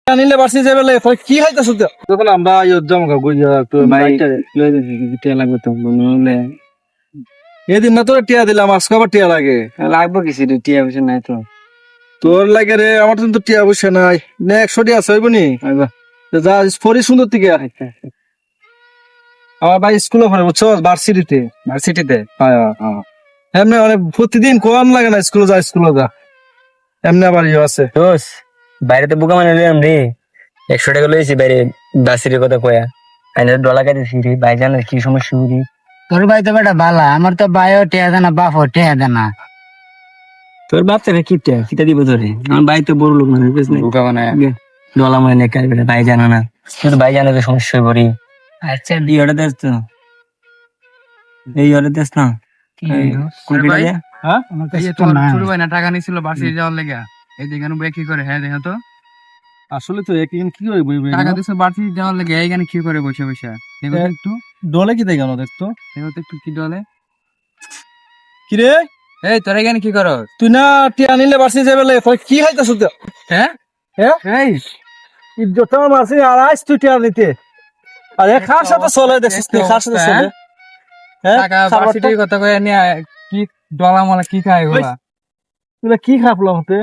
আনিলে বাসি যাবে কি খাইতেছ তখন আমরা জমা টিয়া লাগবে তো বলে এদিন না তোর টিয়া দিলাম আজকে আবার টিয়া লাগে লাগবে কিছু টিয়া পয়সা নাই তো তোর লাগে রে আমার তো টিয়া পয়সা নাই নে 100 টিয়া আছে হইব নি যা পরি সুন্দর থেকে আমার ভাই স্কুলে পড়ে বুঝছো ভার্সিটিতে এমনি অনেক প্রতিদিন কম লাগে না স্কুলে যা এমনি আবার ইয়ে আছে দোষ বাইরে তো বোকা মানে লইলাম রে 100 টাকা লইছি বাইরে বাসির কথা কয়া আইনে ডলা কাটিছি রে ভাই জানার কি সমস্যা করি তোর ভাই তো বেটা বালা আমার তো ভাইও টেয়া দেনা বাপও টেয়া দেনা তোর বাপ থেকে কিটা দিব তোরে আমার ভাই তো বড় লোক না বুঝছিস বোকা বানায় ডলা মানে কাই বেটা ভাই জানা না তুই তো ভাই জানা তো সমস্যা করি আচ্ছা এই অর্ডার দেস তো এই অর্ডার দেস না কোন ভাই? কিটা হ্যাঁ আমার এই কাছে যে তো তোর নাই ছোট ভাই না টাকা নিছিল বাসি যাওয়ার লেগে এই যেখানে বই কি করে হ্যাঁ দেখা তো আসলে তো একদিন কি করে বইবে টাকা দিছে বাসি যাওয়ার লেগে এইখানে কি করে বসে বসে দেখো তো একটু ডলে কি দেখো দেখতো দেখো তো একটু কি ডলে কি রে এই তোর এখানে কি করো তুই না টিয়া আনিলে বাসি যাবে কি খাইতেছ হ্যাঁ হ্যাঁ এই ইজ্জত মাসি আর আইস তুই টিয়া নিতে আরে খার সাথে চলে দেখছিস তুই খার সাথে চলে হ্যাঁ টাকা বাসিটির কথা কয়ে নিয়ে কি ডলা মলা কি খায় ওগুলা তুই কি খাপলাম হতে